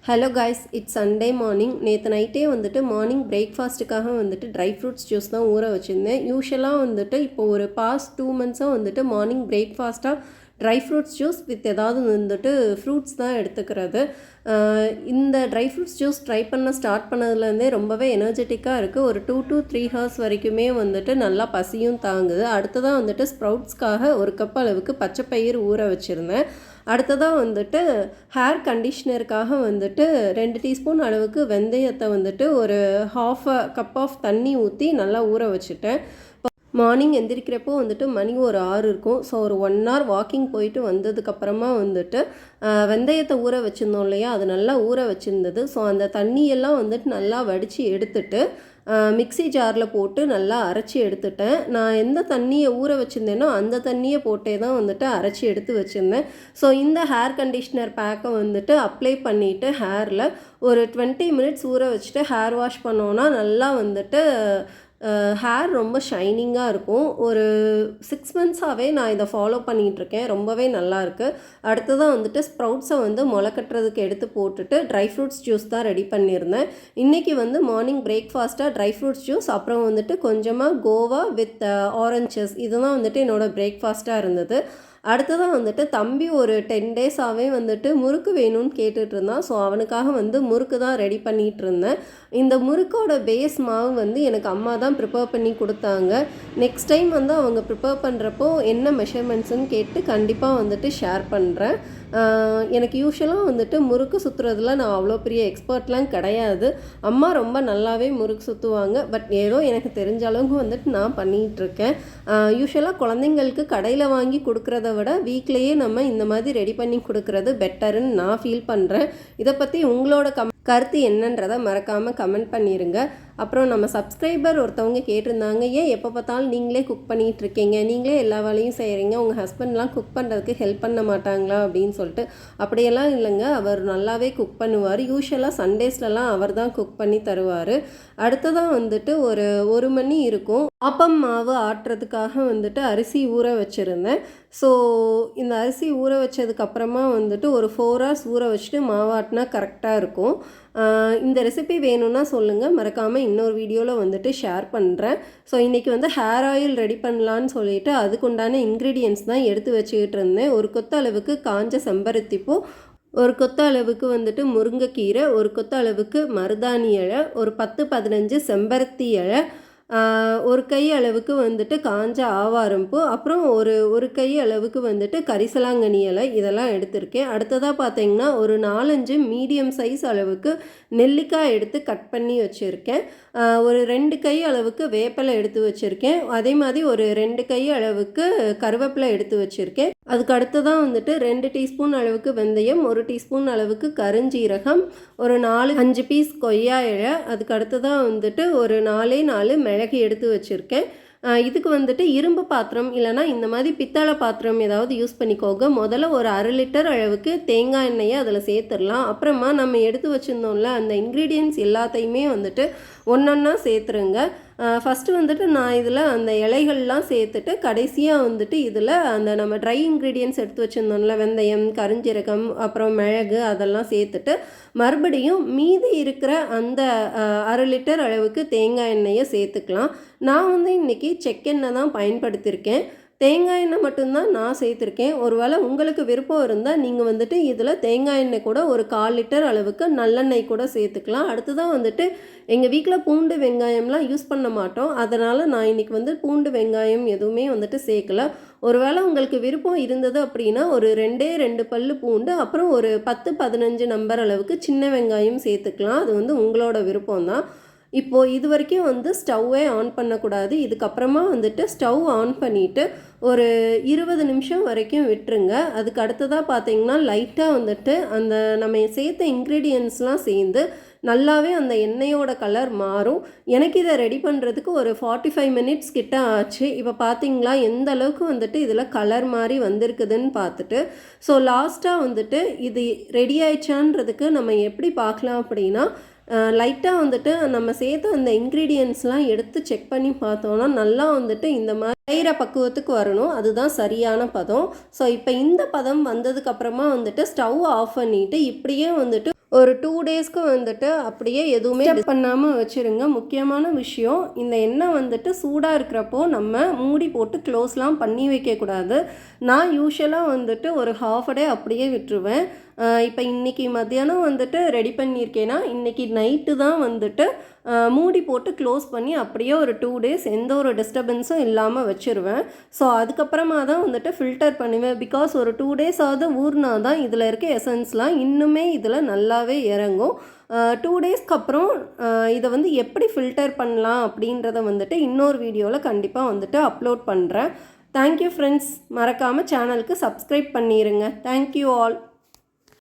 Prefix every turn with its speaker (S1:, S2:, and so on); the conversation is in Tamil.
S1: Hello guys, it's Sunday morning. நேற்று நைட்டே வந்துட்டு மார்னிங் பிரேக்ஃபாஸ்ட்டுக்காக வந்துட்டு ட்ரை ஃப்ரூட்ஸ் ஜூஸ் தான் ஊற வச்சுருந்தேன். யூஷுவலாக வந்துட்டு இப்போ ஒரு பாஸ்ட் 2 மந்த்ஸாக வந்துட்டு மார்னிங் பிரேக்ஃபாஸ்ட்டாக ட்ரை ஃப்ரூட்ஸ் ஜூஸ் வித் ஏதாவது வந்துட்டு ஃப்ரூட்ஸ் தான் எடுத்துக்கிறது. இந்த ட்ரை ஃப்ரூட்ஸ் ஜூஸ் ட்ரை பண்ண ஸ்டார்ட் பண்ணதுலேருந்தே ரொம்பவே எனர்ஜெட்டிக்காக இருக்குது. ஒரு 2 to 3 ஹவர்ஸ் வரைக்குமே வந்துட்டு நல்லா பசியும் தாங்குது. அடுத்ததாக வந்துட்டு ஸ்ப்ரவுட்ஸ்க்காக 1 கப் அளவுக்கு பச்சைப்பயிறு ஊற வச்சுருந்தேன். அடுத்ததாக வந்துட்டு ஹேர் கண்டிஷ்னருக்காக வந்துட்டு 2 டீஸ்பூன் அளவுக்கு வெந்தயத்தை வந்துட்டு ஒரு ½ கப் ஆஃப் தண்ணி ஊற்றி நல்லா ஊற வச்சுட்டேன். மார்னிங் எந்திரிக்கிறப்போ வந்துட்டு மணி ஒரு 6 இருக்கும். ஸோ ஒரு 1 hour வாக்கிங் போயிட்டு வந்ததுக்கப்புறமா வந்துட்டு வெந்தயத்தை ஊற வச்சுருந்தோம் இல்லையா, அது நல்லா ஊற வச்சுருந்தது. ஸோ அந்த தண்ணியெல்லாம் வந்துட்டு நல்லா வடித்து எடுத்துட்டு மிக்ஸி ஜாரில் போட்டு நல்லா அரைச்சி எடுத்துட்டேன். நான் எந்த தண்ணியை ஊற வச்சுருந்தேனோ அந்த தண்ணியை போட்டே தான் வந்துட்டு அரைச்சி எடுத்து வச்சுருந்தேன். ஸோ இந்த ஹேர் கண்டிஷ்னர் பேக்கை வந்துட்டு அப்ளை பண்ணிவிட்டு ஹேரில் ஒரு 20 மினிட்ஸ் ஊற வச்சுட்டு ஹேர் வாஷ் பண்ணோன்னா நல்லா வந்துட்டு ஹேர் ரொம்ப ஷைனிங்காக இருக்கும். ஒரு 6 மந்த்ஸாகவே நான் இதை ஃபாலோ பண்ணிகிட்ருக்கேன். ரொம்பவே நல்லாயிருக்கு. அடுத்ததாக வந்துட்டு ஸ்ப்ரவுட்ஸை வந்து முளைக்கட்டுறதுக்கு எடுத்து போட்டுட்டு ட்ரை ஃப்ரூட்ஸ் ஜூஸ் தான் ரெடி பண்ணியிருந்தேன். இன்றைக்கி வந்து மார்னிங் பிரேக்ஃபாஸ்ட்டாக ட்ரை ஃப்ரூட்ஸ் ஜூஸ், அப்புறம் வந்துட்டு கொஞ்சமாக கோவா வித் ஆரஞ்சஸ், இதுதான் வந்துட்டு என்னோடய பிரேக்ஃபாஸ்ட்டாக இருந்தது. அடுத்ததாக வந்துட்டு தம்பி ஒரு 10 டேஸாகவே வந்துட்டு முறுக்கு வேணும்னு கேட்டுட்டு இருந்தான். ஸோ அவனுக்காக வந்து முறுக்கு தான் ரெடி பண்ணிகிட்டு இருந்தேன். இந்த முறுக்கோட பேஸ் மாவு வந்து எனக்கு அம்மா தான் ப்ரிப்பேர் பண்ணி கொடுத்தாங்க. நெக்ஸ்ட் டைம் வந்து அவங்க ப்ரிப்பேர் பண்ணுறப்போ என்ன மெஷர்மெண்ட்ஸுன்னு கேட்டு கண்டிப்பாக வந்துட்டு ஷேர் பண்ணுறேன். எனக்கு யூஷுவலாக வந்துட்டு முறுக்கு சுற்றுறதுல நான் அவ்வளோ பெரிய எக்ஸ்பர்ட்லாம் கிடையாது. அம்மா ரொம்ப நல்லாவே முறுக்கு சுற்றுவாங்க. பட் ஏதோ எனக்கு தெரிஞ்ச அளவுக்கு வந்துட்டு நான் பண்ணிகிட்ருக்கேன். யூஷுவலாக குழந்தைங்களுக்கு கடையில் வாங்கி கொடுக்குறத விட வீட்லேயே நம்ம இந்த மாதிரி ரெடி பண்ணி கொடுக்குறது பெட்டருன்னு நான் ஃபீல் பண்ணுறேன். இதை பற்றி உங்களோட கருத்து என்னன்றதை மறக்காமல் கமெண்ட் பண்ணிடுங்க. அப்புறம் நம்ம சப்ஸ்கிரைபர் ஒருத்தவங்க கேட்டிருந்தாங்க, ஏன் எப்போ பார்த்தாலும் நீங்களே குக் பண்ணிகிட்ருக்கீங்க, நீங்களே எல்லா வேலையும் செய்கிறீங்க, உங்கள் ஹஸ்பண்ட்லாம் குக் பண்ணுறதுக்கு ஹெல்ப் பண்ண மாட்டாங்களா அப்படின்னு சொல்லிட்டு. அப்படியெல்லாம் இல்லைங்க, அவர் நல்லாவே குக் பண்ணுவார். யூஷுவலாக சண்டேஸ்லலாம் அவர் தான் குக் பண்ணி தருவார். அடுத்ததாக வந்துட்டு ஒரு 1 மணி இருக்கும். ஆப்பம் மாவு ஆட்டுறதுக்காக வந்துட்டு அரிசி ஊற வச்சுருந்தேன். ஸோ இந்த அரிசி ஊற வச்சதுக்கப்புறமா வந்துட்டு ஒரு 4 hours ஊற வச்சுட்டு மாவாட்டினா கரெக்டாக இருக்கும். இந்த ரெசிபி வேணும்னா சொல்லுங்கள், மறக்காமல் இன்னொரு வீடியோவில் வந்துட்டு ஷேர் பண்ணுறேன். ஸோ இன்றைக்கி வந்து ஹேர் ஆயில் ரெடி பண்ணலான்னு சொல்லிவிட்டு அதுக்குண்டான இன்க்ரீடியன்ட்ஸ் தான் எடுத்து வச்சுக்கிட்டு இருந்தேன். ஒரு கொத்த அளவுக்கு காஞ்ச செம்பருத்திப்பூ, ஒரு கொத்த அளவுக்கு வந்துட்டு முருங்கைக்கீரை, ஒரு கொத்த அளவுக்கு மருதாணி இலை, ஒரு 10-15 செம்பருத்தி இலை, ஒரு கை அளவுக்கு வந்துட்டு காஞ்ச ஆவாரம்பூ, அப்புறம் ஒரு கை அளவுக்கு வந்துட்டு கரிசலாங்கண்ணி இலை, இதெல்லாம் எடுத்திருக்கேன். அடுத்ததாக பார்த்தீங்கன்னா ஒரு 4-5 மீடியம் சைஸ் அளவுக்கு நெல்லிக்காய் எடுத்து கட் பண்ணி வச்சுருக்கேன். ஒரு 2 கை அளவுக்கு வேப்பிலை எடுத்து வச்சுருக்கேன். அதே மாதிரி ஒரு 2 கை அளவுக்கு கருவேப்பிலை எடுத்து வச்சுருக்கேன். அதுக்கு அடுத்ததான் வந்துட்டு 2 டீஸ்பூன் அளவுக்கு வெந்தயம், 1 டீஸ்பூன் அளவுக்கு கருஞ்சீரகம், ஒரு 4-5 பீஸ் கொய்யா இலை, அதுக்கு அடுத்ததான் வந்துட்டு ஒரு 4 மிளகு எடுத்து வச்சுருக்கேன். இதுக்கு வந்துட்டு இரும்பு பாத்திரம் இல்லைனா இந்த மாதிரி பித்தளை பாத்திரம் ஏதாவது யூஸ் பண்ணிக்கோங்க. முதல்ல ஒரு 1/2 லிட்டர் அளவுக்கு தேங்காய் எண்ணெயை அதில் சேர்த்துடலாம். அப்புறமா நம்ம எடுத்து வச்சுருந்தோம்ல அந்த இன்க்ரீடியன்ட்ஸ் எல்லாத்தையுமே வந்துட்டு ஒன்றொன்னா சேர்த்துருங்க. ஃபஸ்ட்டு வந்துட்டு நான் இதில் அந்த இலைகள்லாம் சேர்த்துட்டு கடைசியாக வந்துட்டு இதில் அந்த நம்ம ட்ரை இன்க்ரீடியன்ட்ஸ் எடுத்து வச்சுருந்தோம்ல, வெந்தயம், கருஞ்சீரகம், அப்புறம் மிளகு, அதெல்லாம் சேர்த்துட்டு மறுபடியும் மீதி இருக்கிற அந்த 1/2 லிட்டர் அளவுக்கு தேங்காய் எண்ணெயை சேர்த்துக்கலாம். நான் வந்து இன்றைக்கி செக்கெண்ணெய் தான் பயன்படுத்தியிருக்கேன். தேங்காய் எண்ணெய் மட்டும்தான் நான் சேர்த்துருக்கேன். ஒருவேளை உங்களுக்கு விருப்பம் இருந்தால் நீங்கள் வந்துட்டு இதில் தேங்காய் எண்ணெய் கூட ஒரு 1/4 லிட்டர் அளவுக்கு நல்லெண்ணெய் கூட சேர்த்துக்கலாம். அடுத்ததான் வந்துட்டு எங்கள் வீட்டில் பூண்டு வெங்காயம்லாம் யூஸ் பண்ண மாட்டோம். அதனால் நான் இன்றைக்கி வந்து பூண்டு வெங்காயம் எதுவுமே வந்துட்டு சேர்க்கல. ஒருவேளை உங்களுக்கு விருப்பம் இருந்தது அப்படின்னா ஒரு 2 பல்லு பூண்டு, அப்புறம் ஒரு 10-15 நம்பர் அளவுக்கு சின்ன வெங்காயம் சேர்த்துக்கலாம். அது வந்து உங்களோட விருப்பம் தான். இப்போது இது வரைக்கும் வந்து ஸ்டவ்வே ஆன் பண்ணக்கூடாது. இதுக்கப்புறமா வந்துட்டு ஸ்டவ் ஆன் பண்ணிவிட்டு ஒரு 20 நிமிஷம் வரைக்கும் விட்டுருங்க. அதுக்கு அடுத்ததாக பார்த்தீங்கன்னா லைட்டாக வந்துட்டு அந்த நம்ம சேர்த்த இன்க்ரீடியன்ட்ஸ்லாம் சேர்ந்து நல்லாவே அந்த எண்ணெயோட கலர் மாறும். எனக்கு இதை ரெடி பண்ணுறதுக்கு ஒரு 45 மினிட்ஸ் கிட்ட ஆச்சு. இப்போ பார்த்தீங்களா எந்த அளவுக்கு வந்துட்டு இதில் கலர் மாதிரி வந்திருக்குதுன்னு பார்த்துட்டு. ஸோ லாஸ்ட்டாக வந்துட்டு இது ரெடி ஆயிடுச்சான்றதுக்கு நம்ம எப்படி பார்க்கலாம் அப்படின்னா, லைட்டாக வந்துட்டு நம்ம சேர்த்த அந்த இன்க்ரீடியன்ட்ஸ்லாம் எடுத்து செக் பண்ணி பார்த்தோன்னா நல்லா வந்துட்டு இந்த மாதிரி செய்கிற பக்குவத்துக்கு வரணும். அதுதான் சரியான பதம். ஸோ இப்போ இந்த பதம் வந்ததுக்கப்புறமா வந்துட்டு ஸ்டவ் ஆஃப் பண்ணிவிட்டு இப்படியே வந்துட்டு ஒரு 2 டேஸ்க்கு வந்துட்டு அப்படியே எதுவுமே பண்ணாமல் வச்சுருங்க. முக்கியமான விஷயம், இந்த எண்ணெய் வந்துட்டு சூடாக இருக்கிறப்போ நம்ம மூடி போட்டு க்ளோஸ்லாம் பண்ணி வைக்கக்கூடாது. நான் யூஷுவலாக வந்துட்டு ஒரு ஹாஃப் டே அப்படியே விட்டுருவேன். இப்போ இன்றைக்கி மத்தியானம் வந்துட்டு ரெடி பண்ணியிருக்கேன்னா இன்றைக்கி நைட்டு தான் வந்துட்டு மூடி போட்டு க்ளோஸ் பண்ணி அப்படியே ஒரு 2 டேஸ் எந்த ஒரு டிஸ்டர்பன்ஸும் இல்லாமல் வச்சுருவேன். ஸோ அதுக்கப்புறமா தான் வந்துட்டு ஃபில்டர் பண்ணுவேன். பிகாஸ் ஒரு 2 டேஸாவது ஊறினா தான் இதில் இருக்க எசன்ஸ்லாம் இன்னுமே இதில் நல்லாவே இறங்கும். 2 டேஸ்க்கு அப்புறம் இதை வந்து எப்படி ஃபில்டர் பண்ணலாம் அப்படின்றத வந்துட்டு இன்னொரு வீடியோவில் கண்டிப்பாக வந்துட்டு அப்லோட் பண்ணுறேன். Thank you friends. மறக்காமல் சேனலுக்கு சப்ஸ்கிரைப் பண்ணிடுங்க. Thank you all.